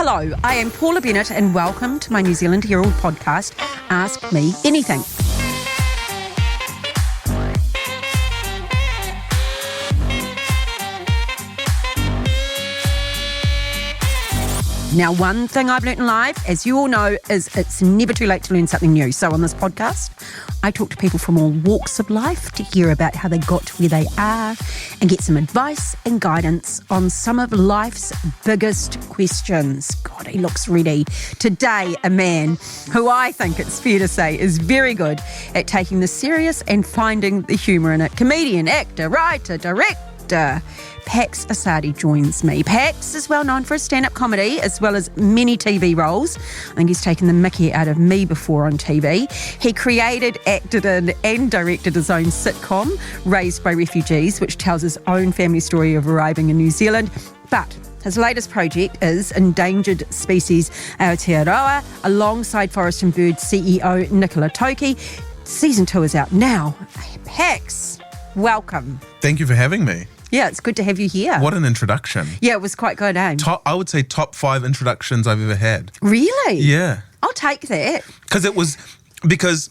Hello, I am Paula Bennett and welcome to my New Zealand Herald podcast, Ask Me Anything. Now, one thing I've learnt in life, as you all know, is it's never too late to learn something new. So on this podcast, I talk to people from all walks of life to hear about how they got to where they are and get some advice and guidance on some of life's biggest questions. God, he looks ready. Today, a man who I think it's fair to say is very good at taking the serious and finding the humour in it. Comedian, actor, writer, director. Pax Assadi joins me. Pax is well known for his stand-up comedy as well as many TV roles. I think he's taken the mickey out of me before on TV. He created, acted in and directed his own sitcom, Raised by Refugees, which tells his own family story of arriving in New Zealand. But his latest project is Endangered Species Aotearoa, alongside Forest and Bird CEO Nicola Toki. Season 2 is out now. Pax, welcome. Thank you for having me. Yeah, it's good to have you here. What an introduction. Yeah, it was quite good, eh? I would say top 5 introductions I've ever had. Really? Yeah. I'll take that. Because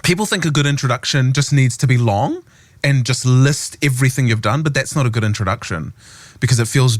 people think a good introduction just needs to be long and just list everything you've done, but that's not a good introduction because it feels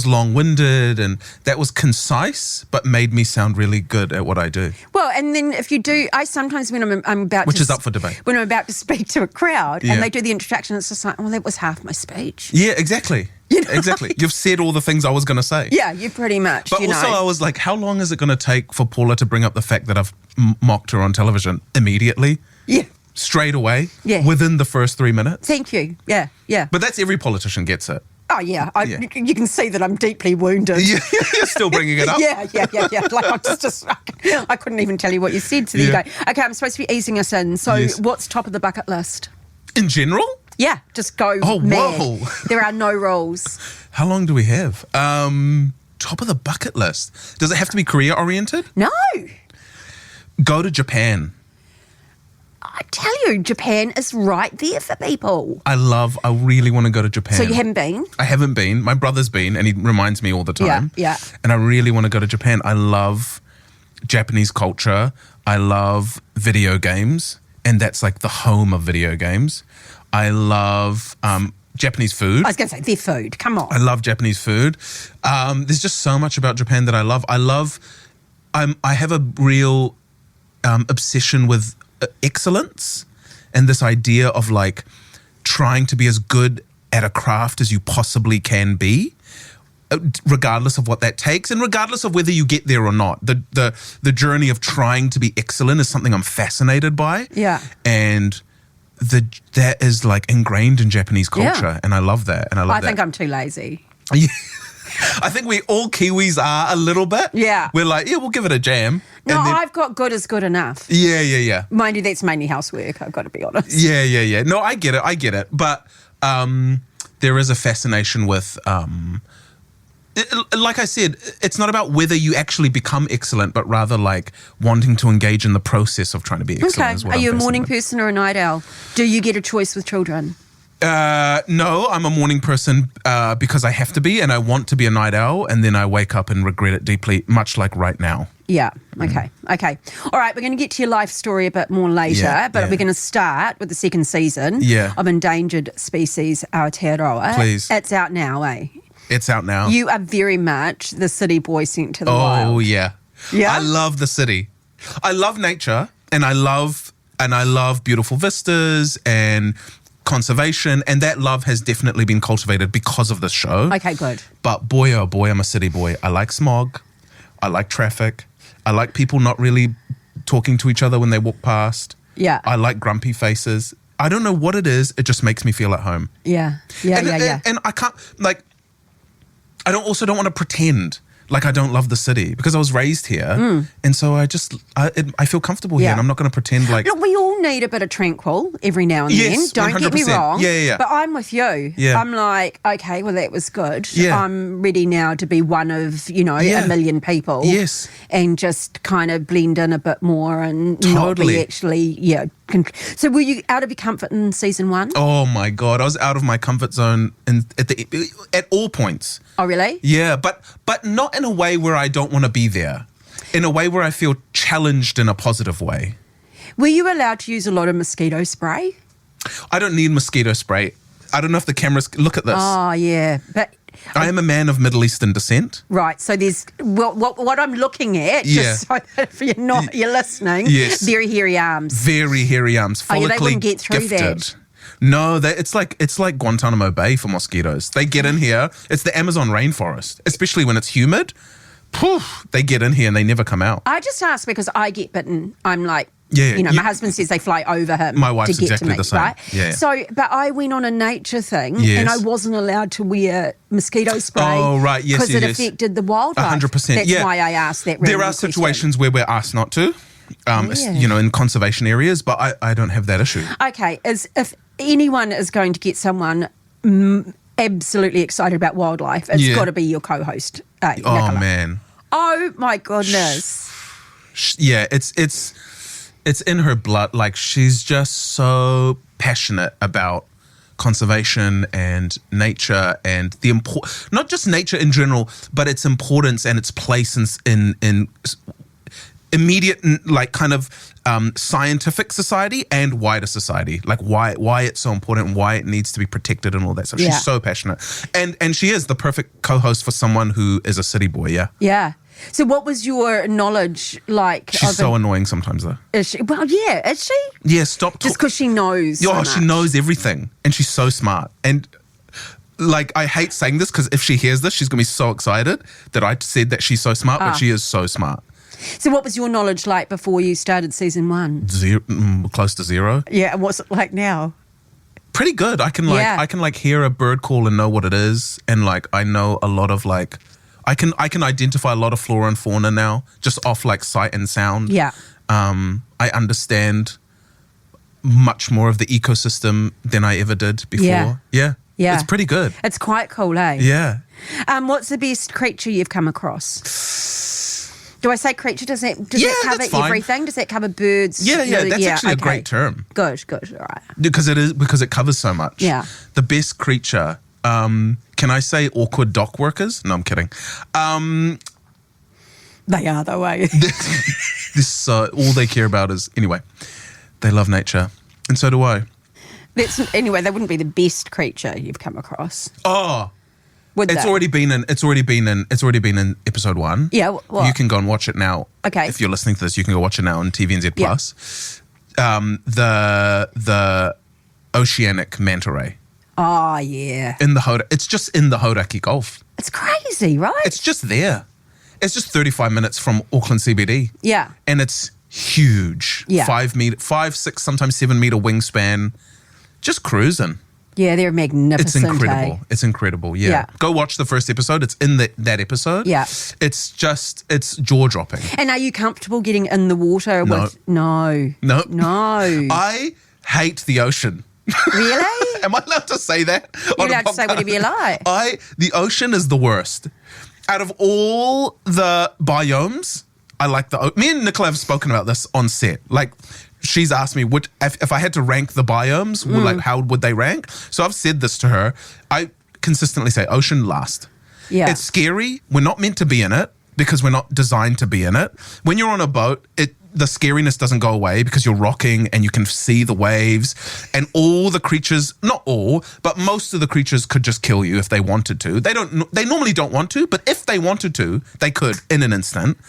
long-winded, and that was concise but made me sound really good at what I do. Well, and then if you do, I sometimes when I'm about Which to... is up for debate. When I'm about to speak to a crowd Yeah. and they do the introduction, it's just like, well, that was half my speech. Yeah, exactly. You know? Exactly. You've said all the things I was going to say. Yeah, you pretty much, But also I was like, how long is it going to take for Paula to bring up the fact that I've mocked her on television? Immediately? Yeah. Straight away? Yeah. Within the first 3 minutes? Thank you. Yeah, yeah. But that's every politician gets it. Oh, yeah. Yeah. You can see that I'm deeply wounded. You're still bringing it up. Yeah. Like I couldn't even tell you what you said. So there Yeah. you go. Okay, I'm supposed to be easing us in. So Yes. what's top of the bucket list? In general? Yeah, just go Oh, mad. whoa. There are no rules. How long do we have? Top of the bucket list. Does it have to be career-oriented? No. Go to Japan. I tell you, Japan is right there for people. I really want to go to Japan. So you haven't been? I haven't been. My brother's been, and he reminds me all the time. Yeah. And I really want to go to Japan. I love Japanese culture. I love video games, and that's like the home of video games. I love Japanese food. I was going to say, their food. Come on. I love Japanese food. There's just so much about Japan that I love. I have a real obsession with excellence and this idea of like trying to be as good at a craft as you possibly can be, regardless of what that takes and regardless of whether you get there or not. The journey of trying to be excellent is something I'm fascinated by. Yeah. And that is like ingrained in Japanese culture. Yeah. And I love that. And I think I'm too lazy. Yeah. I think we all Kiwis are a little bit. Yeah. We're like, yeah, we'll give it a jam. No, And then, I've got good is good enough. yeah. Mind you, that's mainly housework, I've got to be honest. Yeah. No, I get it. But there is a fascination with, like I said, it's not about whether you actually become excellent, but rather like wanting to engage in the process of trying to be excellent. Okay. Is what Are I'm you a morning fascinated person or a night owl? Do you get a choice with children? No, I'm a morning person because I have to be, and I want to be a night owl, and then I wake up and regret it deeply, much like right now. Yeah. Okay. All right, we're going to get to your life story a bit more later, but we're going to start with the second season of Endangered Species Aotearoa. Please. It's out now, eh? It's out now. You are very much the city boy sent to the wild. Oh, yeah. Yeah? I love the city. I love nature, and I love beautiful vistas and conservation, and that love has definitely been cultivated because of this show. Okay, good. But boy, oh boy, I'm a city boy. I like smog. I like traffic. I like people not really talking to each other when they walk past. Yeah. I like grumpy faces. I don't know what it is. It just makes me feel at home. Yeah. And I can't, like, I don't want to pretend like I don't love the city because I was raised here. And so I feel comfortable here, and I'm not going to pretend like... Look, we all all need a bit of tranquil every now and Yes, then. Don't get me 100%. wrong. Yeah. But I'm with you. Yeah. I'm like, okay, well, that was good. Yeah. I'm ready now to be one of, Yeah. a million people. Yes. And just kind of blend in a bit more and not be Totally. actually, So were you out of your comfort in season 1? Oh my God, I was out of my comfort zone at all points. Oh, really? Yeah, but not in a way where I don't want to be there. In a way where I feel challenged in a positive way. Were you allowed to use a lot of mosquito spray? I don't need mosquito spray. I don't know if the cameras look at this. Oh, yeah. But I am a man of Middle Eastern descent. right, so there's what I'm looking at, Yeah. just so that if you're listening, Yes. very hairy arms. Very hairy arms, Oh, yeah, they follically wouldn't get through gifted. that. No, it's like Guantanamo Bay for mosquitoes. They get in here. It's the Amazon rainforest, especially when it's humid. Poof, they get in here and they never come out. I just asked because I get bitten. I'm like, Yeah, my yeah. husband says they fly over him. My wife's to get exactly to me, the same. Right? Yeah. So, but I went on a nature thing, Yes. and I wasn't allowed to wear mosquito spray. Oh, right. Yes, because it yes. affected the wildlife. 100%. That's Yeah. why I asked that. Really There are situations where we're asked not to, in conservation areas, but I don't have that issue. Okay, if anyone is going to get someone absolutely excited about wildlife, it's Yeah. got to be your co-host, Oh, Nicola. man. Oh my goodness. Yeah, it's in her blood. Like, she's just so passionate about conservation and nature and not just nature in general, but its importance and its place in immediate, like, kind of scientific society and wider society. Like, why it's so important and why it needs to be protected and all that stuff. Yeah. She's so passionate, and she is the perfect co-host for someone who is a city boy. Yeah. So what was your knowledge like? She's so annoying sometimes, though. Is she? Well, yeah, is she? Yeah, stop. Just because she knows. so She much. knows everything, and she's so smart. And like, I hate saying this because if she hears this, she's gonna be so excited that I said that she's so smart, but she is so smart. So what was your knowledge like before you started season 1? Close to zero. Yeah, and what's it like now? Pretty good. I can hear a bird call and know what it is, and like I know a lot of like. I can identify a lot of flora and fauna now, just off like sight and sound. Yeah. I understand much more of the ecosystem than I ever did before. Yeah. Yeah. It's pretty good. It's quite cool, eh? Yeah. What's the best creature you've come across? Do I say creature? Does it cover that's fine. everything? Does it cover birds? Yeah, that's actually a okay. great term. Good, all right. Because it covers so much. Yeah. The best creature. Can I say awkward dock workers? No, I'm kidding. They are the way. All they care about is, anyway, they love nature, and so do I. Anyway, they wouldn't be the best creature you've come across. Oh, Would it's they? already been in episode 1. Yeah, what? You can go and watch it now. Okay. If you're listening to this, you can go watch it now on TVNZ Plus. The oceanic manta ray. Oh, yeah. It's just in the Hauraki Gulf. It's crazy, right? It's just there. It's just 35 minutes from Auckland CBD. Yeah. And it's huge. Yeah. 5, 6, sometimes 7 meter wingspan. Just cruising. Yeah, they're magnificent. It's incredible. Eh? It's incredible. Yeah. Yeah. Go watch the first episode. It's in that episode. Yeah. It's jaw dropping. And are you comfortable getting in the water No. with... No. No. No. I hate the ocean. Really? Am I allowed to say that? You're allowed to say whatever you like. The ocean is the worst. Out of all the biomes, I like me and Nicola have spoken about this on set. Like, she's asked me if I had to rank the biomes, how would they rank? So I've said this to her. I consistently say ocean last. Yeah. It's scary. We're not meant to be in it because we're not designed to be in it. When you're on a boat, the scariness doesn't go away because you're rocking and you can see the waves, and all the creatures, not all, but most of the creatures could just kill you if they wanted to. They normally don't want to, but if they wanted to, they could in an instant.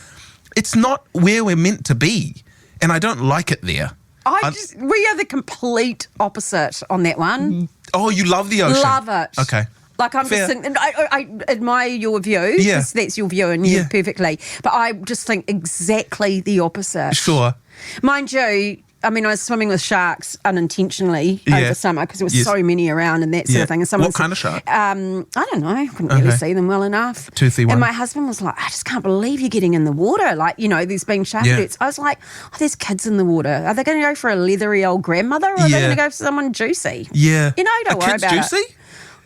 It's not where we're meant to be, and I don't like it there. We are the complete opposite on that one. Oh, you love the ocean? Love it. Okay. Like, I'm Fair. just thinking, I admire your view. Yeah. 'Cause that's your view and you perfectly. But I just think exactly the opposite. Sure. Mind you, I mean, I was swimming with sharks unintentionally over summer because there was so many around and that sort of thing. And what kind of shark? I don't know. I couldn't really see them well enough. Toothy one. And my husband was like, I just can't believe you're getting in the water. Like, there's been shark attacks. I was like, there's kids in the water. Are they going to go for a leathery old grandmother or are they going to go for someone juicy? Yeah. Don't worry about juicy? it.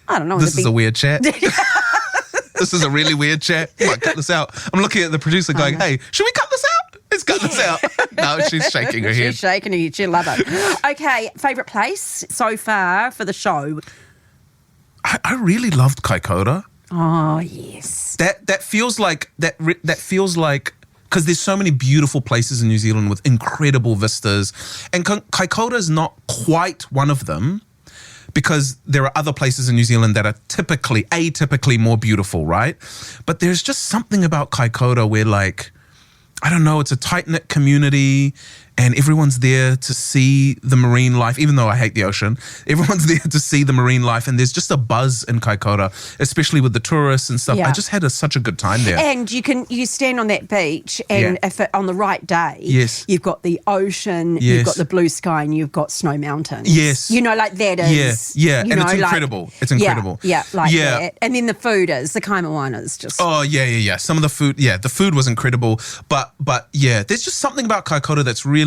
I don't know. This is a weird chat. This is a really weird chat. I might cut this out. I'm looking at the producer going, hey, should we cut this out? Let's cut this out. No, she's shaking her head. She's shaking her head. She'll love it. Okay, favourite place so far for the show? I really loved Kaikoura. Oh, yes. That feels like because there's so many beautiful places in New Zealand with incredible vistas, and Kaikoura is not quite one of them because there are other places in New Zealand that are atypically more beautiful, right? But there's just something about Kaikoura where I don't know, it's a tight-knit community and everyone's there to see the marine life, even though I hate the ocean. Everyone's there to see the marine life and there's just a buzz in Kaikoura, especially with the tourists and stuff. Yeah. I just had such a good time there. And you stand on that beach and if on the right day, you've got the ocean, you've got the blue sky and you've got Snow Mountains. Yes. That is. Yeah, and it's incredible. It's incredible. Yeah, that. And then the food is, the Kaimawana is just... Oh, yeah. Some of the food, the food was incredible. But there's just something about Kaikoura that's really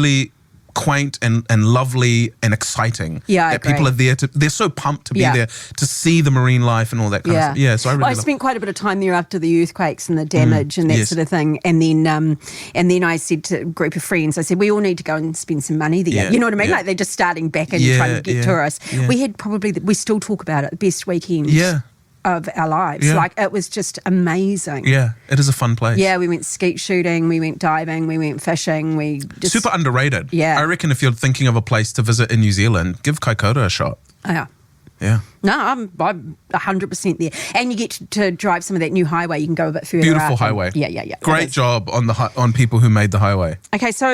quaint and lovely and exciting. Yeah, I agree. People are there they're so pumped to be there to see the marine life and all that kind of stuff. Yeah, so I spent quite a bit of time there after the earthquakes and the damage and that sort of thing. And then I said to a group of friends, I said, we all need to go and spend some money there. Yeah, you know what I mean? Like they're just starting back and trying to get tourists. Yeah. We had we still talk about it, the best weekend. Of our lives. It was just amazing. Yeah, it is a fun place. Yeah, we went skeet shooting, we went diving, we went fishing, we just... Super underrated. Yeah. I reckon if you're thinking of a place to visit in New Zealand, give Kaikoura a shot. Yeah. Yeah. No, I'm 100% there. And you get to drive some of that new highway. You can go a bit further Beautiful up. highway. Yeah. Great job on people who made the highway. Okay, so,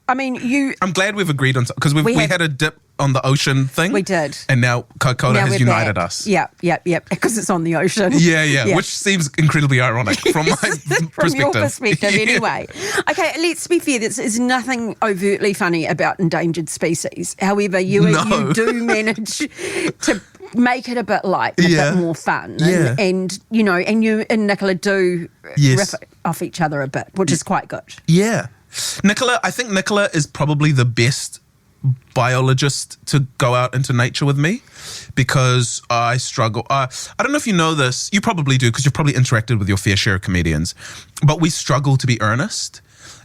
I mean, I'm glad we've agreed on... Because we had a dip on the ocean thing. We did. And now Kaikoura has united us. Yeah. Because it's on the ocean. Yeah. Which seems incredibly ironic from my perspective. From your perspective, anyway. Okay, let's be fair. There's nothing overtly funny about endangered species. However, you do manage to make it a bit light, a bit more fun. And you and Nicola do riff off each other a bit, which is quite good. Yeah. I think Nicola is probably the best biologist to go out into nature with me because I struggle. I don't know if you know this. You probably do because you've probably interacted with your fair share of comedians. But we struggle to be earnest.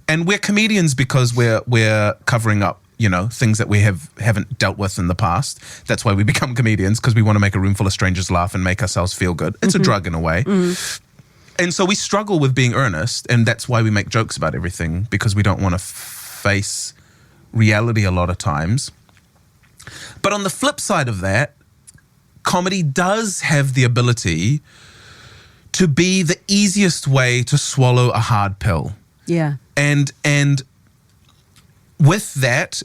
And we're comedians because we're covering up things that we haven't dealt with in the past. That's why we become comedians, because we want to make a room full of strangers laugh and make ourselves feel good. It's a drug in a way. And so we struggle with being earnest, and that's why we make jokes about everything, because we don't want to face reality a lot of times. But on the flip side of that, comedy does have the ability to be the easiest way to swallow a hard pill. Yeah. And with that,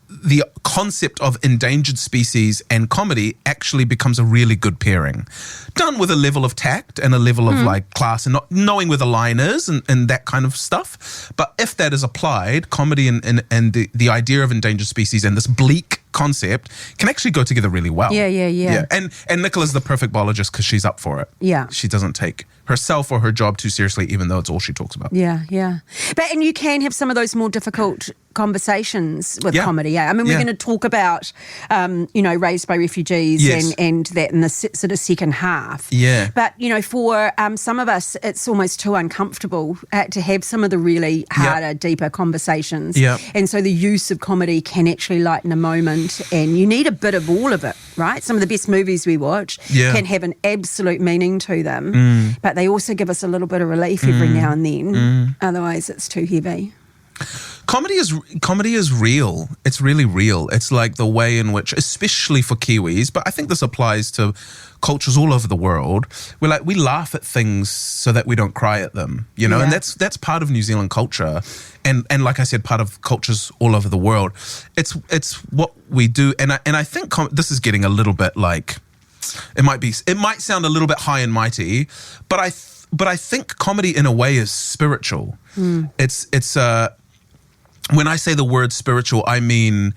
the concept of endangered species and comedy actually becomes a really good pairing. Done with a level of tact and a level of class and not knowing where the line is and that kind of stuff. But if that is applied, comedy and the idea of endangered species and this bleak concept can actually go together really well. Yeah. And Nicola's the perfect biologist because she's up for it. Yeah. She doesn't take herself or her job too seriously, even though it's all she talks about. Yeah. And you can have some of those more difficult conversations with comedy. I mean, we're going to talk about, raised by refugees and that in the sort of second half. Yeah. But, for some of us, it's almost too uncomfortable to have some of the really harder, deeper conversations. Yeah. And so the use of comedy can actually lighten a moment, and you need a bit of all of it, right? Some of the best movies we watch can have an absolute meaning to them, but they also give us a little bit of relief every now and then. Otherwise, it's too heavy. Comedy is real. It's really real. It's like the way in which, especially for Kiwis, but I think this applies to cultures all over the world. We laugh at things so that we don't cry at them, and that's part of New Zealand culture, and like I said, part of cultures all over the world. It's what we do, and I think this is getting a little bit like, it might sound a little bit high and mighty, but I think comedy in a way is spiritual. when I say the word spiritual, I mean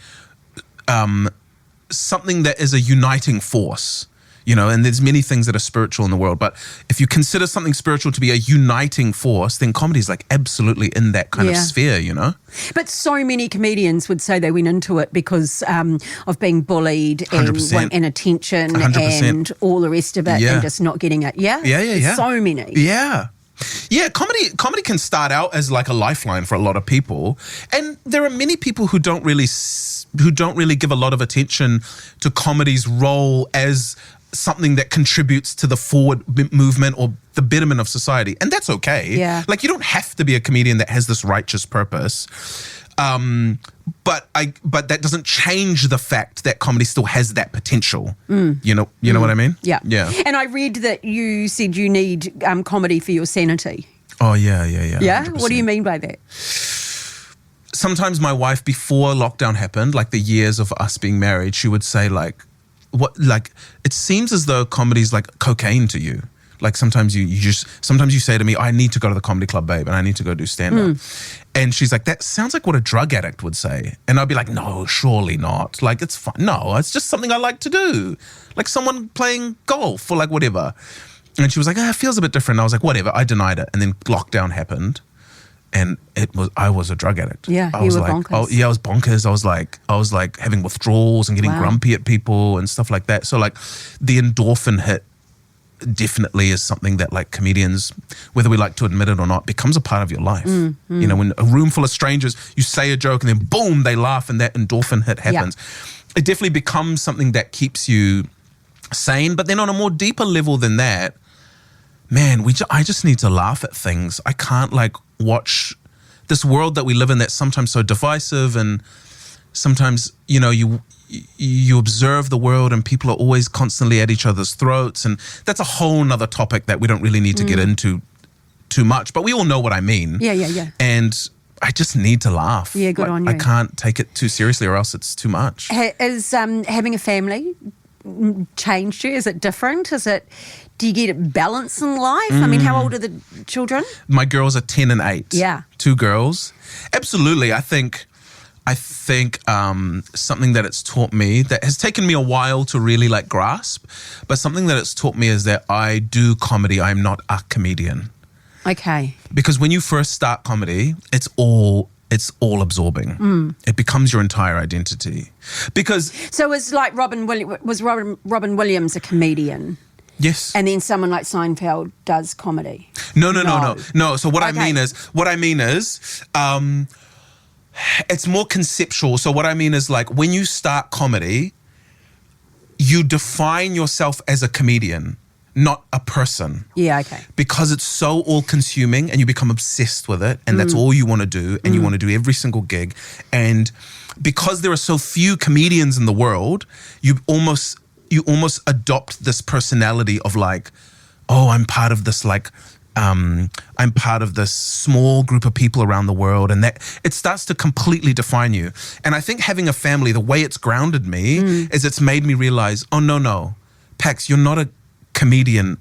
something that is a uniting force. You know, and there's many things that are spiritual in the world, but if you consider something spiritual to be a uniting force, then comedy is like absolutely in that kind of sphere, you know? But so many comedians would say they went into it because of being bullied 100%. and attention 100%. and all the rest of it and just not getting it. Yeah? Yeah. So many. Yeah. Yeah, comedy can start out as like a lifeline for a lot of people, and there are many people who don't really give a lot of attention to comedy's role as something that contributes to the forward movement or the betterment of society, and that's okay. Yeah. Like, you don't have to be a comedian that has this righteous purpose, but that doesn't change the fact that comedy still has that potential. You know what I mean? Yeah. Yeah. And I read that you said you need comedy for your sanity. Oh yeah. Yeah? 100%. What do you mean by that? Sometimes my wife, before lockdown happened, like the years of us being married, she would say like, it seems as though comedy's like cocaine to you. Like sometimes you say to me, I need to go to the comedy club, babe, and I need to go do stand-up. And she's like, that sounds like what a drug addict would say. And I'd be like, no, surely not. Like, it's fine. No, it's just something I like to do. Like someone playing golf or like whatever. And she was like, it feels a bit different. And I was like, whatever. I denied it. And then lockdown happened. And I was a drug addict. Yeah, I was you were like, bonkers. I was bonkers. I was like having withdrawals and getting grumpy at people and stuff like that. So like the endorphin hit definitely is something that like comedians, whether we like to admit it or not, becomes a part of your life. You know, when a room full of strangers, you say a joke and then boom, they laugh and that endorphin hit happens. It definitely becomes something that keeps you sane. But then on a more deeper level than that, man, I just need to laugh at things. I can't like watch this world that we live in that's sometimes so divisive, and sometimes, you know, you observe the world and people are always constantly at each other's throats, and that's a whole nother topic that we don't really need to get into too much, but we all know what I mean. Yeah. And I just need to laugh. Yeah, good on you. I can't take it too seriously or else it's too much. Is having a family changed you? Is it different? Do you get it balance in life? I mean, how old are the children? My girls are 10 and 8. Yeah. 2 girls. Absolutely. I think something that it's taught me that has taken me a while to really like grasp, but something that it's taught me is that I do comedy. I'm not a comedian. Okay. Because when you first start comedy, it's all absorbing. It becomes your entire identity. So it's like Robin Williams a comedian? Yes. And then someone like Seinfeld does comedy? No. So what I mean is, it's more conceptual. So what I mean is, like, when you start comedy, you define yourself as a comedian, not a person. Yeah, okay. Because it's so all-consuming and you become obsessed with it, and that's all you want to do, and you want to do every single gig. And because there are so few comedians in the world, you almost adopt this personality of like, oh, I'm part of this I'm part of this small group of people around the world, and that it starts to completely define you. And I think having a family, the way it's grounded me is it's made me realize, oh, no, Pax, you're not a comedian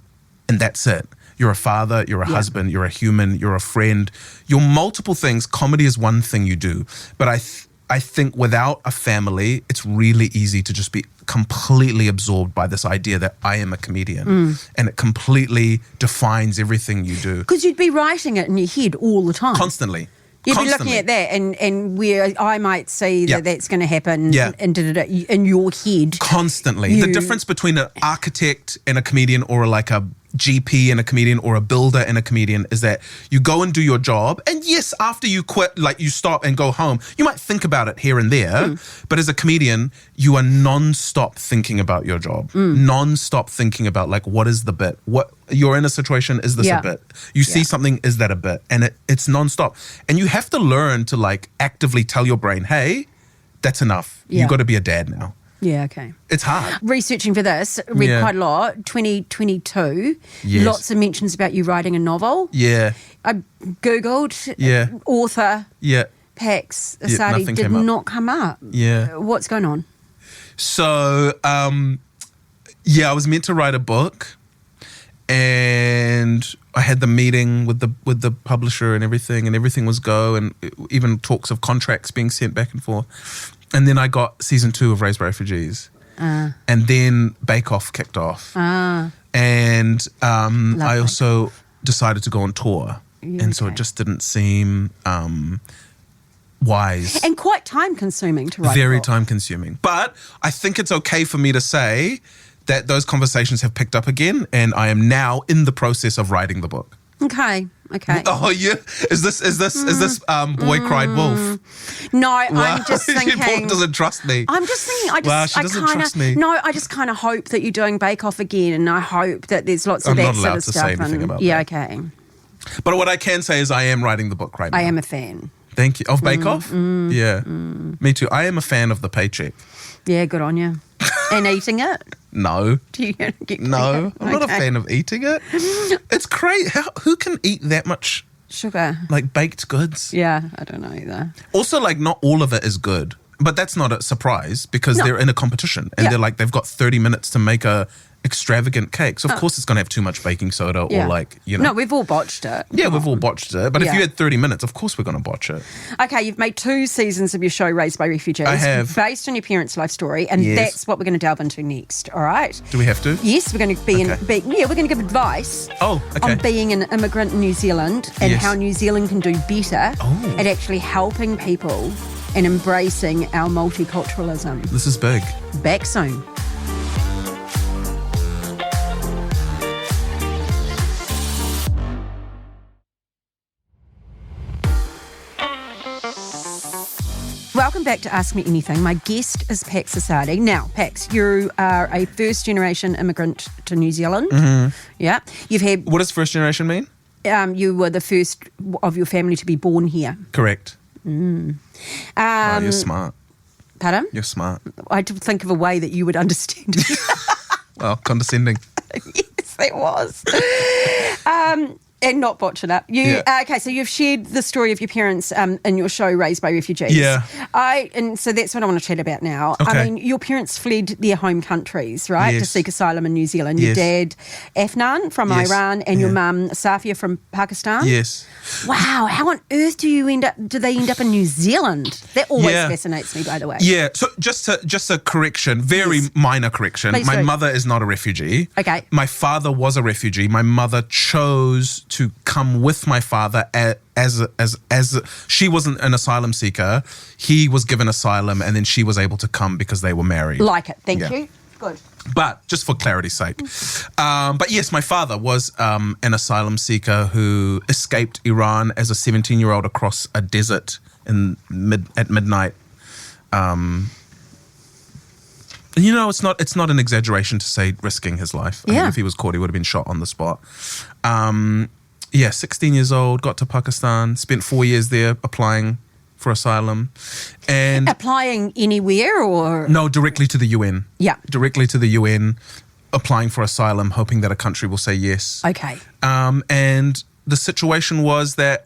and that's it. You're a father, you're a husband, you're a human, you're a friend. You're multiple things. Comedy is one thing you do. But I think without a family, it's really easy to just be completely absorbed by this idea that I am a comedian, and it completely defines everything you do. Because you'd be writing it in your head all the time. Constantly. You'd be looking at that and where I might see that that's going to happen in your head. Constantly. The difference between an architect and a comedian, or like a GP and a comedian, or a builder and a comedian, is that you go and do your job, and yes, after you quit, like you stop and go home, you might think about it here and there, but as a comedian, you are non-stop thinking about your job, non-stop thinking about like, what is the bit? What you're in a situation, is this a bit? You see something, is that a bit? And it's non-stop. And you have to learn to like actively tell your brain, hey, that's enough. You got to be a dad now. Yeah, okay. It's hard. Researching for this, read quite a lot. 2022, lots of mentions about you writing a novel. Yeah. I Googled author Pax Assadi, did not come up. Yeah. What's going on? So, I was meant to write a book, and I had the meeting with the publisher and everything was go, and even talks of contracts being sent back and forth. And then I got season 2 of Raised by Refugees. And then Bake Off kicked off. And I also decided to go on tour. And so it just didn't seem wise. And quite time consuming to write. Very time consuming. But I think it's okay for me to say that those conversations have picked up again, and I am now in the process of writing the book. Okay. Oh yeah, is this boy cried wolf? No, I'm just thinking. Paula doesn't trust me. I'm just thinking. She doesn't trust me. No, I just kind of hope that you're doing Bake Off again, and I hope that there's lots of that sort of stuff. I'm not allowed to say anything about that. Yeah, okay. But what I can say is I am writing the book right now. I am a fan. Thank you. Of Bake Off? Yeah. Me too. I am a fan of the paycheck. Yeah, good on you. And eating it? No. Do you get No, I'm not a fan of eating it. It's crazy. Who can eat that much sugar? Like baked goods? Yeah, I don't know either. Also, like, not all of it is good. But that's not a surprise because they're in a competition and they've got 30 minutes to make a extravagant cake. So of course it's going to have too much baking soda or No, we've all botched it. Yeah, we've all botched it. But if you had 30 minutes, of course we're going to botch it. Okay, you've made 2 seasons of your show Raised by Refugees. I have. Based on your parents' life story, and that's what we're going to delve into next, all right? Do we have to? Yes, we're going to we're going to give advice on being an immigrant in New Zealand and how New Zealand can do better at actually helping people and embracing our multiculturalism. This is big. Back soon. Welcome back to Ask Me Anything. My guest is Pax Assadi. Now, Pax, you are a first-generation immigrant to New Zealand. Mm-hmm. Yeah. You've had... What does first generation mean? You were the first of your family to be born here. Correct. Wow, you're smart. Pardon? You're smart. I had to think of a way that you would understand it. Well, condescending. Yes, that was. And not botch it up. Okay, so you've shared the story of your parents in your show Raised by Refugees. Yeah. And so that's what I want to chat about now. Okay. I mean, your parents fled their home countries, right, to Yes. seek asylum in New Zealand. Your dad, Afnan from Iran, and your mum, Safia from Pakistan. Yes. Wow, how on earth do they end up in New Zealand? That always fascinates me, by the way. Yeah, so just a correction, very minor correction. Please My do. mother is not a refugee. Okay. My father was a refugee. My mother chose to come with my father as she wasn't an asylum seeker. He was given asylum and then she was able to come because they were married. Like it. Thank you. Good. But just for clarity's sake. But yes, my father was an asylum seeker who escaped Iran as a 17-year-old across a desert at midnight. It's not an exaggeration to say risking his life. I mean, if he was caught, he would have been shot on the spot. 16 years old, got to Pakistan, spent 4 years there applying for asylum. And applying anywhere or? No, directly to the UN. Yeah. Directly to the UN, applying for asylum, hoping that a country will say yes. Okay. And the situation was that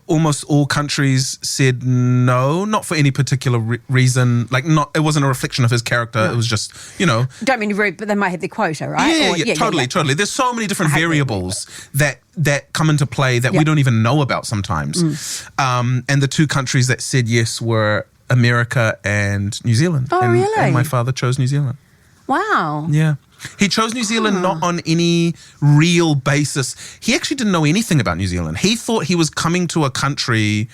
almost all countries said no, not for any particular reason. It wasn't a reflection of his character. No. It was just, Don't mean to be rude, but they might have their quota, right? Totally. There's so many different variables that come into play that we don't even know about sometimes. And the 2 countries that said yes were America and New Zealand. Oh, really? And my father chose New Zealand. Wow. Yeah. He chose New Zealand not on any real basis. He actually didn't know anything about New Zealand. He thought he was coming to a country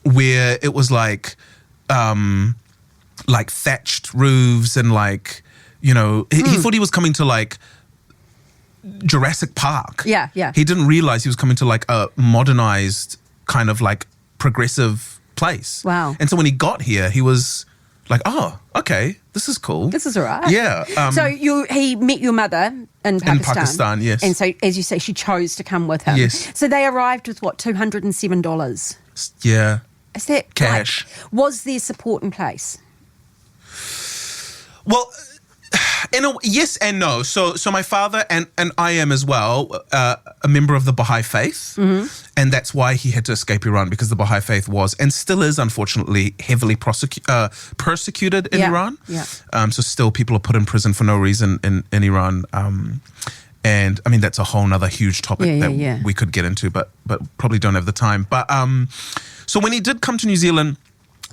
where it was like thatched roofs and he thought he was coming to Jurassic Park. Yeah. He didn't realize he was coming to a modernized kind of progressive place. Wow. And so when he got here, he was oh, okay, this is cool. This is all right. Yeah. So he met your mother in Pakistan. In Pakistan, yes. And so, as you say, she chose to come with him. Yes. So they arrived with, what, $207? Yeah. Is that cash? Was there support in place? Well, yes and no. So my father and I am as well a member of the Baha'i faith, and that's why he had to escape Iran, because the Baha'i faith was and still is unfortunately heavily persecuted in Iran. Yeah. So still people are put in prison for no reason in Iran. And I mean, that's a whole nother huge topic that we could get into, but probably don't have the time. But so when he did come to New Zealand,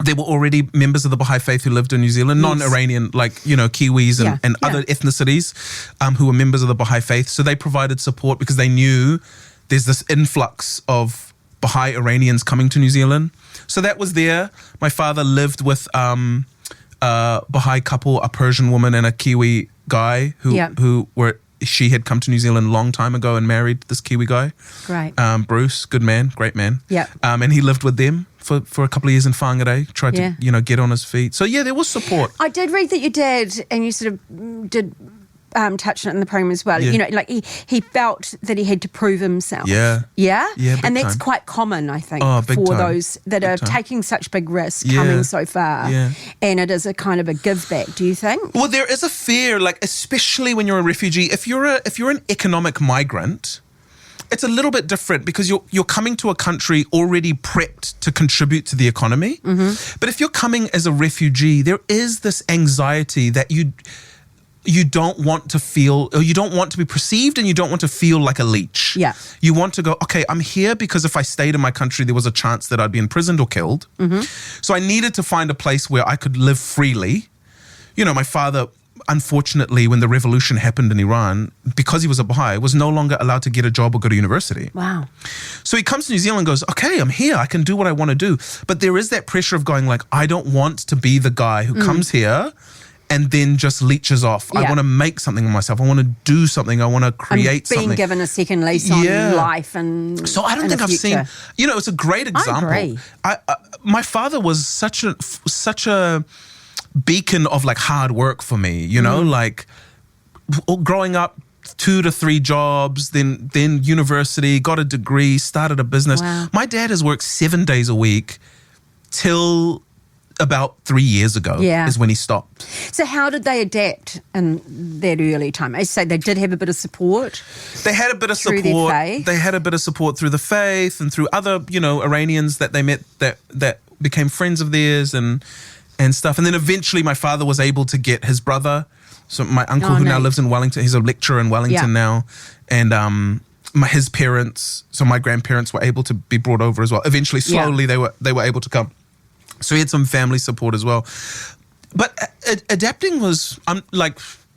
there were already members of the Baha'i faith who lived in New Zealand, non-Iranian, like, Kiwis and other ethnicities who were members of the Baha'i faith. So they provided support because they knew there's this influx of Baha'i Iranians coming to New Zealand. So that was there. My father lived with a Baha'i couple, a Persian woman and a Kiwi guy she had come to New Zealand a long time ago and married this Kiwi guy. Great. Bruce, good man, great man. Yeah. And he lived with them for a couple of years in Whangarei, tried to, get on his feet. So there was support. I did read that your dad, and you sort of did touch on it in the program as well, like he felt that he had to prove himself. Yeah? Yeah, and that's quite common, I think, for those that are taking such big risks coming so far. Yeah. And it is a kind of a give back, do you think? Well, there is a fear, like, especially when you're a refugee, if you're an economic migrant, it's a little bit different because you're coming to a country already prepped to contribute to the economy. Mm-hmm. But if you're coming as a refugee, there is this anxiety that you don't want to feel, or you don't want to be perceived, and you don't want to feel like a leech. Yeah. You want to go, okay, I'm here because if I stayed in my country, there was a chance that I'd be imprisoned or killed. Mm-hmm. So I needed to find a place where I could live freely. My father, unfortunately, when the revolution happened in Iran, because he was a Baha'i, was no longer allowed to get a job or go to university. Wow. So he comes to New Zealand and goes, okay, I'm here. I can do what I want to do. But there is that pressure of going like, I don't want to be the guy who comes here and then just leeches off. I want to make something of myself. I want to do something. I want to create something. Being given a second lease on life and so I don't think I've seen. It's a great example. I agree. My father was such a beacon of like hard work for me. Like growing up, 2 to 3 jobs, then university, got a degree, started a business. Wow. My dad has worked 7 days a week till about 3 years ago is when he stopped. So how did they adapt in that early time? I say they did have a bit of support. They had a bit of support. Their faith. They had a bit of support through the faith and through other, Iranians that they met that became friends of theirs and stuff. And then eventually my father was able to get his brother. So my uncle who now lives in Wellington, he's a lecturer in Wellington now. And his parents, so my grandparents were able to be brought over as well. Eventually, slowly they were able to come. So he had some family support as well. But adapting was,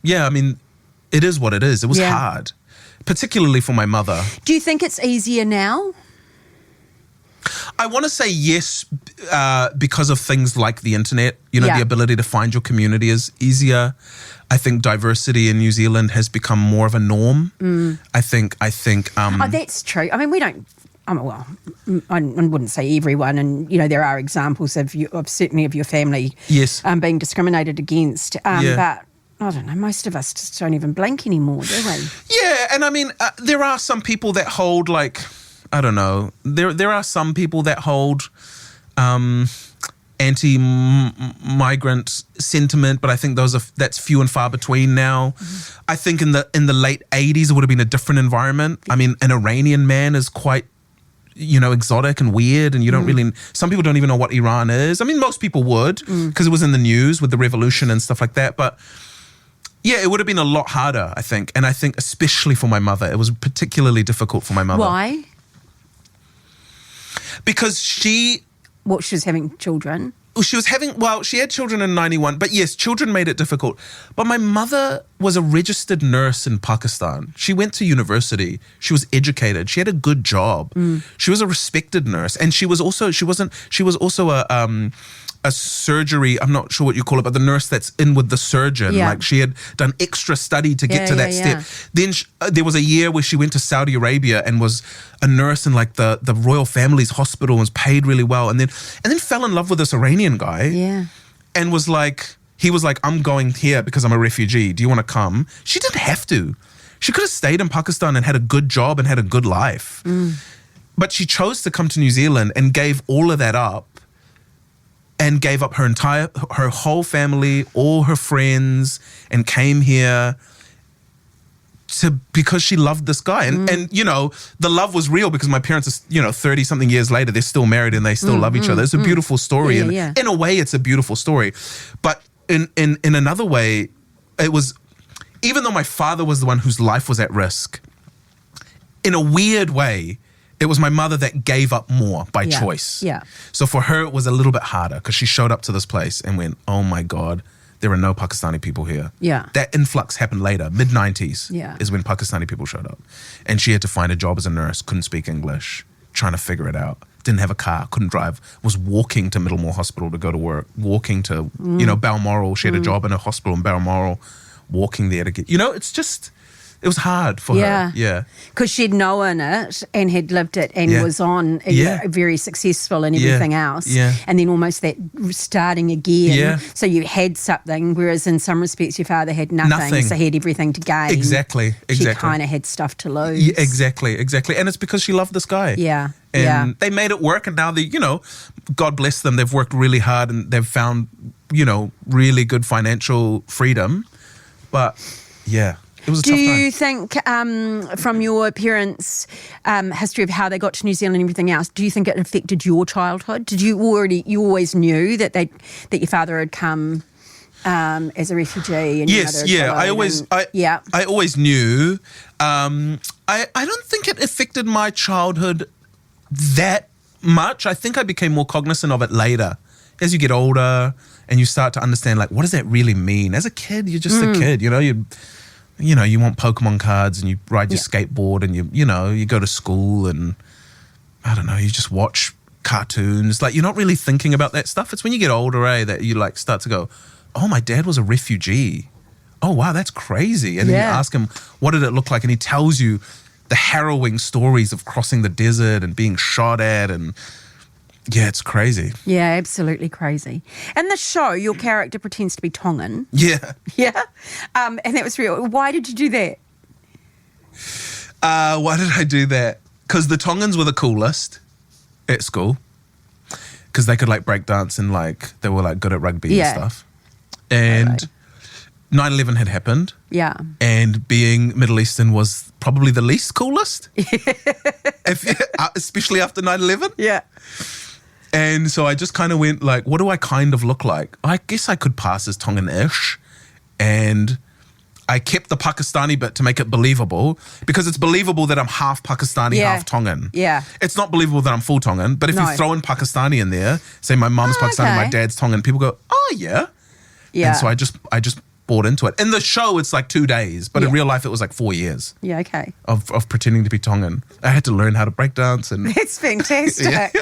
it is what it is. It was hard, particularly for my mother. Do you think it's easier now? I want to say yes, because of things like the internet. The ability to find your community is easier. I think diversity in New Zealand has become more of a norm. I think. That's true. I mean, we don't. I wouldn't say everyone, and there are examples of certainly of your family, being discriminated against. But I don't know. Most of us just don't even blink anymore, do we? Yeah, and I mean, there are some people that hold like, I don't know. There are some people that hold anti-migrant sentiment, but I think that's few and far between now. Mm-hmm. I think in the late 80s it would have been a different environment. I mean, an Iranian man is quite exotic and weird, and you don't really. Some people don't even know what Iran is. I mean, most people would because it was in the news with the revolution and stuff like that. But it would have been a lot harder, I think. And I think especially for my mother, it was particularly difficult for my mother. Why? Because she was having children. She had children in 91, but yes, children made it difficult. But my mother was a registered nurse in Pakistan. She went to university. She was educated. She had a good job. She was a respected nurse. And she was also a surgery, I'm not sure what you call it, but the nurse that's in with the surgeon. Yeah. Like she had done extra study to get to that step. Then there was a year where she went to Saudi Arabia and was a nurse in like the royal family's hospital and was paid really well. And then fell in love with this Iranian guy. Yeah. And he was like, I'm going here because I'm a refugee. Do you want to come? She didn't have to. She could have stayed in Pakistan and had a good job and had a good life. But she chose to come to New Zealand and gave all of that up. And gave up her whole family, all her friends, and came here because she loved this guy. And the love was real because my parents are, 30 something years later, they're still married and they still love each other. It's a beautiful story. In a way, it's a beautiful story. But in another way, it was even though my father was the one whose life was at risk, in a weird way, it was my mother that gave up more by choice. Yeah. So for her, it was a little bit harder because she showed up to this place and went, oh my God, there are no Pakistani people here. Yeah. That influx happened later, mid-90s is when Pakistani people showed up. And she had to find a job as a nurse, couldn't speak English, trying to figure it out. Didn't have a car, couldn't drive, was walking to Middlemore Hospital to go to work, walking to, Balmoral. She had a job in a hospital in Balmoral, walking there to get, it's just... It was hard for her. Yeah. Because she'd known it and had lived it and was on very successful and everything else. Yeah. And then almost that starting again. Yeah. So you had something, whereas in some respects your father had nothing. So he had everything to gain. Exactly. She kind of had stuff to lose. Yeah, exactly. And it's because she loved this guy. Yeah. And they made it work, and now they, God bless them, they've worked really hard and they've found, really good financial freedom. But yeah. It was a tough time. Do you think, from your parents' history of how they got to New Zealand and everything else, do you think it affected your childhood? Did you always knew that your father had come as a refugee? And yes, I always knew. I don't think it affected my childhood that much. I think I became more cognizant of it later, as you get older and you start to understand, like, what does that really mean? As a kid, you're just a kid, you want Pokemon cards and you ride your skateboard and you go to school and I don't know, you just watch cartoons. Like, you're not really thinking about that stuff. It's when you get older, that you like start to go, oh, my dad was a refugee. Oh, wow, that's crazy. And then you ask him, what did it look like? And he tells you the harrowing stories of crossing the desert and being shot at and... Yeah, it's crazy. Yeah, absolutely crazy. In the show, your character pretends to be Tongan. Yeah. Yeah? And that was real. Why did you do that? Why did I do that? Because the Tongans were the coolest at school. Because they could, break dance and, they were, good at rugby and stuff. And 9/11 had happened. Yeah. And being Middle Eastern was probably the least coolest. Especially after 9/11. Yeah. And so I just kind of went what do I kind of look like? I guess I could pass as Tongan-ish. And I kept the Pakistani bit to make it believable because it's believable that I'm half Pakistani, half Tongan. Yeah. It's not believable that I'm full Tongan. But if you throw in Pakistani in there, say my mum's Pakistani, my dad's Tongan, people go, oh, yeah. Yeah. And so I just bought into it. In the show, it's 2 days, but in real life, it was 4 years. Yeah, okay. Of pretending to be Tongan. I had to learn how to break dance. And that's fantastic.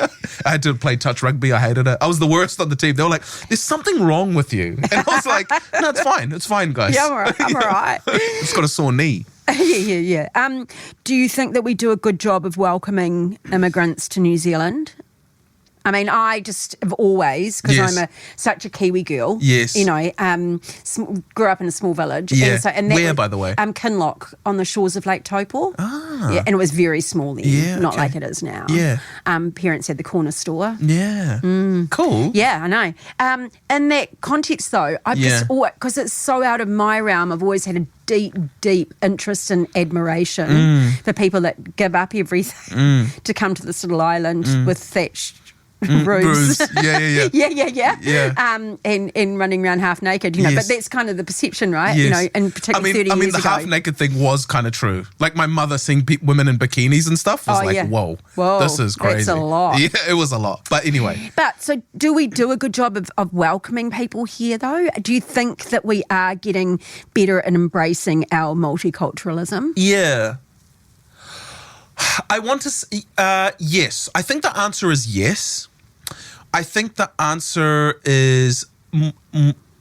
I had to play touch rugby. I hated it. I was the worst on the team. They were like, there's something wrong with you. And I was like, no, it's fine. It's fine, guys. Yeah, I'm all right. Just got a sore knee. Yeah. Do you think that we do a good job of welcoming immigrants to New Zealand? I mean, I just have always, because I'm such a Kiwi girl. Yes. Grew up in a small village. Yeah. And where, by the way? Kinloch, on the shores of Lake Taupo. Ah. Yeah, and it was very small then. Yeah, not okay. like it is now. Yeah. Parents had the corner store. Yeah. Cool. Yeah, I know. In that context, though, I've just always, because it's so out of my realm, I've always had a deep interest and admiration for people that give up everything to come to this little island with thatched roofs. Yeah. And running around half naked, but that's kind of the perception, right? Yes. And particularly 30 years the ago. half naked thing was kind of true. My mother seeing women in bikinis and stuff was whoa, this is crazy. That's a lot. Yeah, it was a lot. But anyway. But so do we do a good job of welcoming people here, though? Do you think that we are getting better at embracing our multiculturalism? Yeah. I want to yes. I think the answer is yes. I think the answer is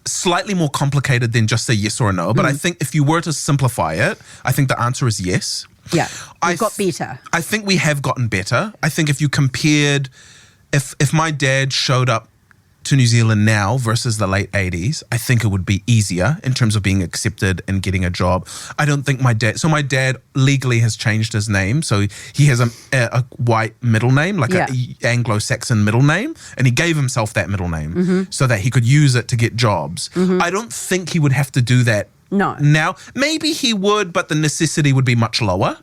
slightly more complicated than just a yes or a no. But I think if you were to simplify it, I think the answer is yes. Yeah, we've got better. I think we have gotten better. I think if you compared, if my dad showed up to New Zealand now versus the late 80s, I think it would be easier in terms of being accepted and getting a job. I don't think my dad legally has changed his name. So he has a white middle name, an Anglo-Saxon middle name. And he gave himself that middle name so that he could use it to get jobs. I don't think he would have to do that now. Maybe he would, but the necessity would be much lower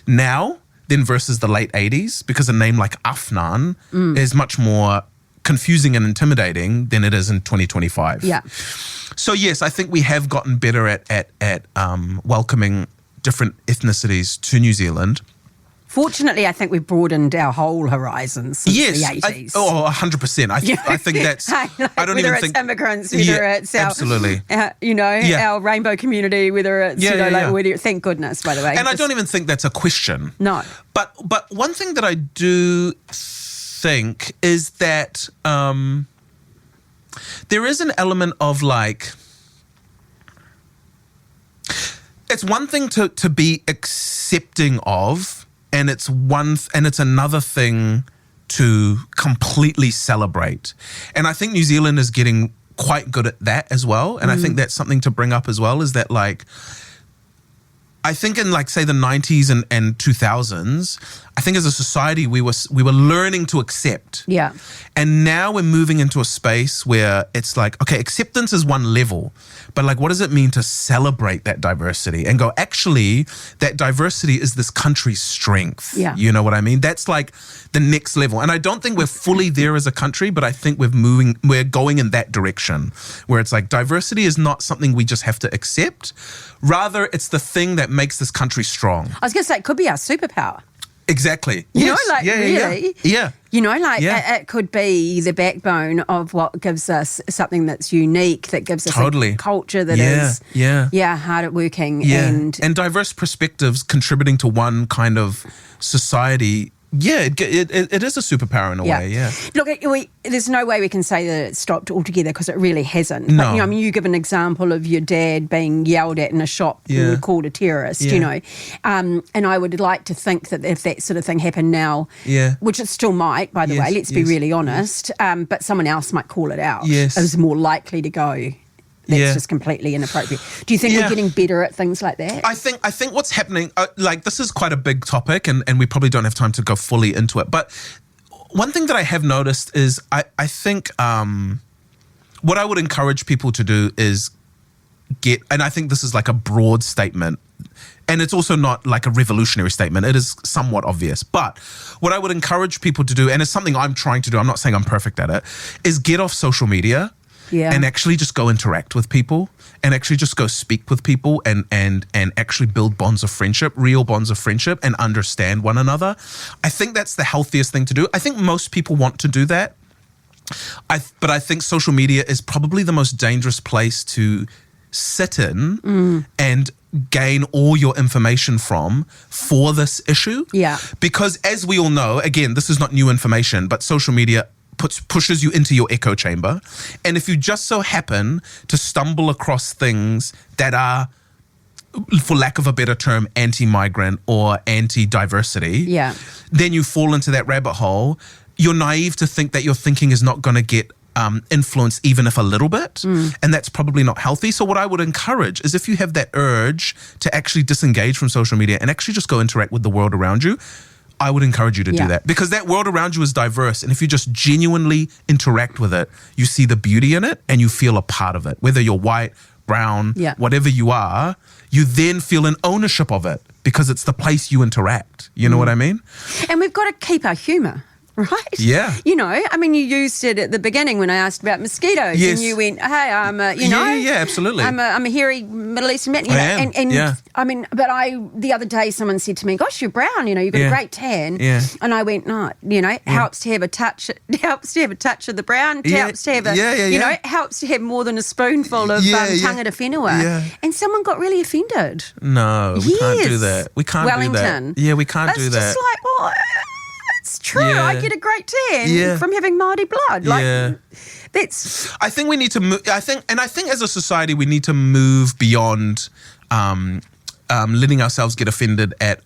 now than versus the late 80s, because a name like Afnan is much more confusing and intimidating than it is in 2025. Yeah. So yes, I think we have gotten better at welcoming different ethnicities to New Zealand. Fortunately, I think we've broadened our whole horizons since the 80s. 100%. I think that's... I don't whether even it's think... immigrants, whether it's our... Absolutely. Our rainbow community, whether it's, whether, thank goodness, by the way. And I don't even think that's a question. No. But one thing that I do think is that there is an element of like... It's one thing to be accepting of, and it's another thing to completely celebrate. And I think New Zealand is getting quite good at that as well. And I think that's something to bring up as well, is that like, I think in like, say, the 90s and 2000s, I think as a society we were learning to accept. Yeah. And now we're moving into a space where it's like, okay, acceptance is one level, but like, what does it mean to celebrate that diversity and go, actually, that diversity is this country's strength. Yeah. You know what I mean? That's like the next level. And I don't think we're fully there as a country, but I think we're going in that direction where it's like diversity is not something we just have to accept. Rather, it's the thing that makes this country strong. I was going to say, it could be our superpower. Exactly. You Yes. know, like really. Yeah. You know, like it could be the backbone of what gives us something that's unique, that gives us a culture that is hard at working. Yeah. And diverse perspectives contributing to one kind of society. Yeah, it is a superpower in a way, yeah. Look, there's no way we can say that it's stopped altogether because it really hasn't. No. But, I mean, you give an example of your dad being yelled at in a shop and called a terrorist, and I would like to think that if that sort of thing happened now, which it still might, by the way, let's be really honest, but someone else might call it out. Yes. It was more likely to go, that's just completely inappropriate. Do you think we're getting better at things like that? I think what's happening, like this is quite a big topic and we probably don't have time to go fully into it. But one thing that I have noticed is I think what I would encourage people to do is and I think this is like a broad statement, and it's also not like a revolutionary statement. It is somewhat obvious. But what I would encourage people to do, and it's something I'm trying to do, I'm not saying I'm perfect at it, is get off social media. Yeah. And actually just go interact with people and actually just go speak with people and actually build bonds of friendship, real bonds of friendship, and understand one another. I think that's the healthiest thing to do. I think most people want to do that. But I think social media is probably the most dangerous place to sit in and gain all your information from for this issue. Yeah. Because as we all know, again, this is not new information, but social media pushes you into your echo chamber. And if you just so happen to stumble across things that are, for lack of a better term, anti-migrant or anti-diversity, then you fall into that rabbit hole. You're naive to think that your thinking is not going to get influence even if a little bit, and that's probably not healthy. So what I would encourage is if you have that urge to actually disengage from social media and actually just go interact with the world around you, I would encourage you to do that, because that world around you is diverse. And if you just genuinely interact with it, you see the beauty in it and you feel a part of it. Whether you're white, brown, whatever you are, you then feel an ownership of it because it's the place you interact. You know what I mean? And we've got to keep our humour. Right? Yeah. You know, I mean, you used it at the beginning when I asked about mosquitoes, and you went, "Hey, I'm a, absolutely. I'm a hairy Middle Eastern man." You know, and I mean, but the other day someone said to me, "Gosh, you're brown. You know, you've got a great tan." Yeah. And I went, "No, you know, helps to have a touch. Helps to have a touch of the brown. Helps to have a, you know, helps to have more than a spoonful of tangata whenua." Yeah. And someone got really offended. No, we can't do that. We can't do that. Yeah, we can't do that. It's just like, well, it's true. I get a great tan from having Māori blood. Like, that's. I think we need to move. I think as a society we need to move beyond letting ourselves get offended at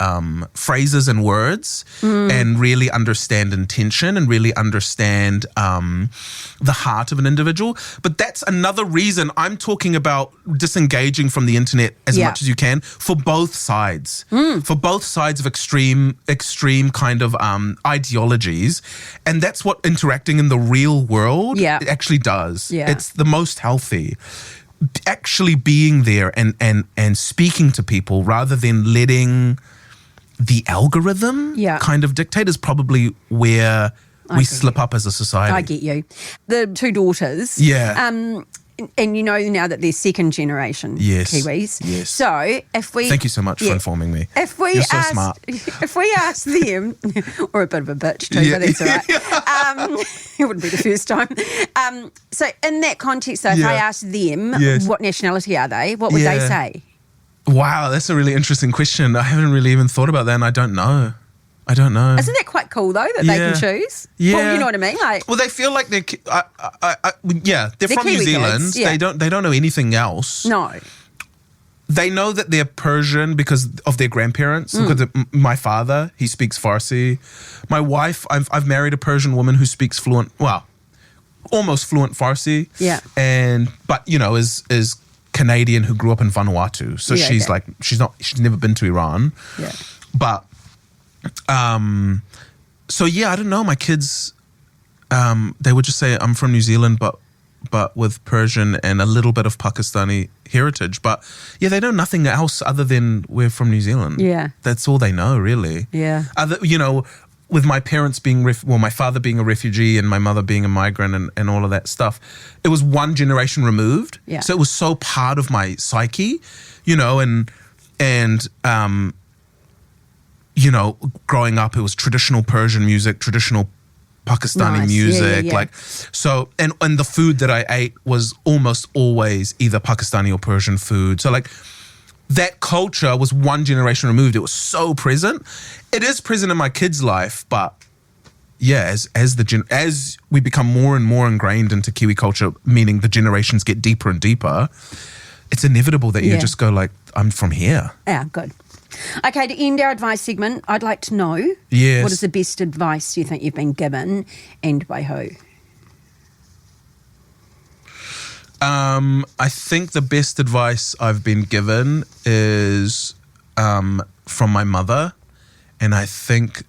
phrases and words, and really understand intention and really understand the heart of an individual. But that's another reason I'm talking about disengaging from the internet as much as you can for both sides, for both sides of extreme kind of ideologies. And that's what interacting in the real world actually does. Yeah. It's the most healthy. Actually being there and speaking to people rather than letting the algorithm kind of dictate is probably where We slip up as a society. I get you. The two daughters. Yeah. And you know now that they're second generation Kiwis. Yes. So if we... Thank you so much for informing me. You're so smart. If we ask them, or a bit of a bitch too, but that's all right. It wouldn't be the first time. So in that context, though, if I ask them what nationality are they, what would they say? Wow, that's a really interesting question. I haven't really even thought about that, and I don't know. Isn't that quite cool though that they can choose? Yeah. Well, you know what I mean. Like, well, they feel like they're they're from New Kiwi Zealand. kids, yeah. They don't know anything else. No. They know that they're Persian because of their grandparents. Because of my father, he speaks Farsi. My wife, I've married a Persian woman who speaks almost fluent Farsi. Yeah. But you know, is Canadian who grew up in Vanuatu. So she's never been to Iran. Yeah. But so yeah, I don't know. My kids, they would just say I'm from New Zealand, but with Persian and a little bit of Pakistani heritage. But yeah, they know nothing else other than we're from New Zealand. Yeah, that's all they know, really. Yeah. With my parents being my father being a refugee and my mother being a migrant and all of that stuff, it was one generation removed. Yeah. So it was so part of my psyche, growing up, it was traditional Persian music, traditional Pakistani music. Like, so, and the food that I ate was almost always either Pakistani or Persian food. So like that culture was one generation removed. It was so present. It is present in my kids' life, but yeah, as we become more and more ingrained into Kiwi culture, meaning the generations get deeper and deeper, it's inevitable that you just go like, I'm from here. Yeah, good. Okay, to end our advice segment, I'd like to know what is the best advice you think you've been given and by who? I think the best advice I've been given is from my mother. And I think,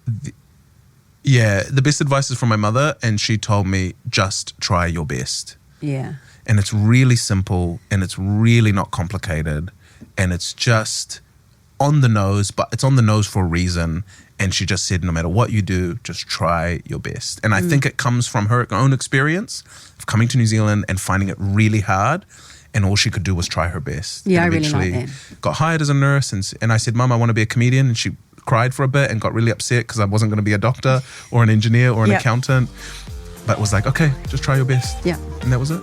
the best advice is from my mother. And she told me, just try your best. Yeah. And it's really simple and it's really not complicated. And it's just on the nose, but it's on the nose for a reason. And she just said, no matter what you do, just try your best. And I think it comes from her own experience of coming to New Zealand and finding it really hard. And all she could do was try her best. Yeah, and I really like that. Got hired as a nurse. And I said, Mum, I want to be a comedian. And she cried for a bit and got really upset because I wasn't going to be a doctor or an engineer or an accountant. But was like, okay, just try your best. Yeah. And that was it.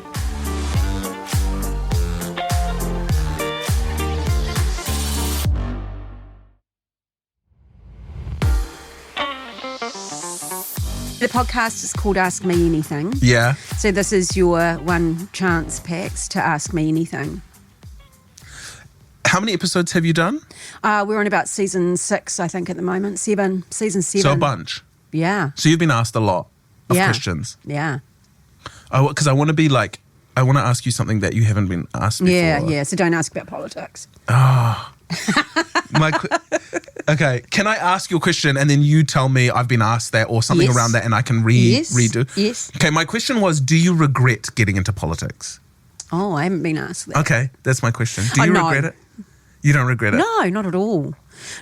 The podcast is called Ask Me Anything. Yeah. So this is your one chance, Pax, to ask me anything. How many episodes have you done? We're on about season 6, I think, at the moment. Season 7. So a bunch. Yeah. So you've been asked a lot of questions. Yeah. Oh, because I want to ask you something that you haven't been asked before. Yeah. So don't ask about politics. Oh. Okay, can I ask you a question and then you tell me I've been asked that or something around that and I can redo? Yes. Okay, my question was, do you regret getting into politics? Oh, I haven't been asked that. Okay, that's my question. Do you regret it? You don't regret it? No, not at all.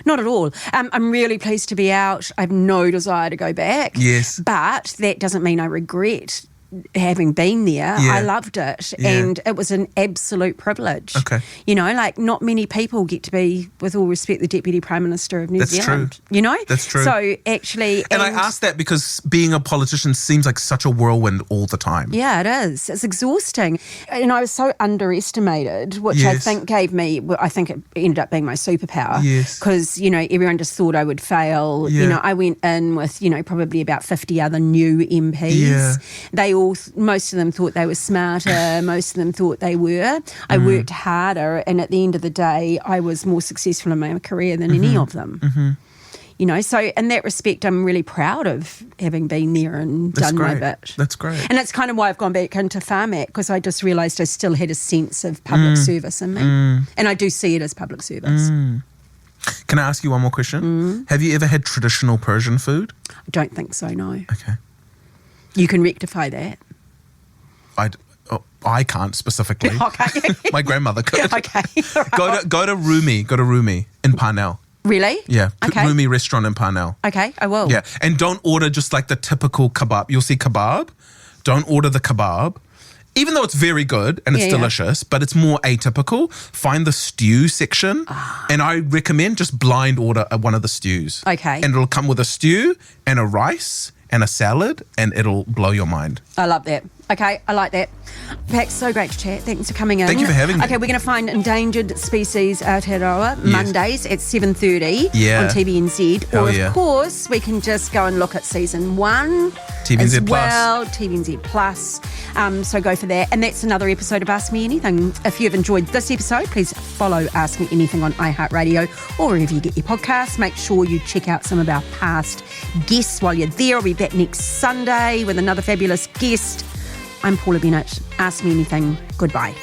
Not at all. I'm really pleased to be out. I have no desire to go back. Yes. But that doesn't mean I regret having been there. I loved it and it was an absolute privilege. Okay. Like not many people get to be, with all respect, the Deputy Prime Minister of New Zealand. True. That's That's true. So actually... And I asked that because being a politician seems like such a whirlwind all the time. Yeah, it is. It's exhausting. And I was so underestimated, which I think gave me, I think it ended up being my superpower. Yes. Because, everyone just thought I would fail. Yeah. I went in with, probably about 50 other new MPs. Yeah. Most of them thought they were smarter. Most of them thought they were. I worked harder. And at the end of the day, I was more successful in my career than any of them. Mm-hmm. So in that respect, I'm really proud of having been there and done my bit. That's great. And that's kind of why I've gone back into Farmac, because I just realised I still had a sense of public service in me. And I do see it as public service. Can I ask you one more question? Have you ever had traditional Persian food? I don't think so, no. Okay. You can rectify that. I can't specifically. Okay. My grandmother could. Okay. Right. Go to Rumi in Parnell. Really? Yeah. Okay. Rumi restaurant in Parnell. Okay, I will. Yeah. And don't order just like the typical kebab. You'll see kebab. Don't order the kebab. Even though it's very good and it's delicious, but it's more atypical. Find the stew section. And I recommend just blind order one of the stews. Okay. And it'll come with a stew and a rice and a salad, and it'll blow your mind. I love that. Okay, I like that. Pax, so great to chat. Thanks for coming in. Thank you for having me. Okay, we're going to find Endangered Species Aotearoa Mondays at 7:30 on TVNZ. Or, of course, we can just go and look at season 1 TVNZ as Plus. well, TVNZ Plus. So go for that. And that's another episode of Ask Me Anything. If you've enjoyed this episode, please follow Ask Me Anything on iHeartRadio or wherever you get your podcasts. Make sure you check out some of our past guests while you're there. I'll be back next Sunday with another fabulous guest. I'm Paula Bennett. Ask Me Anything. Goodbye.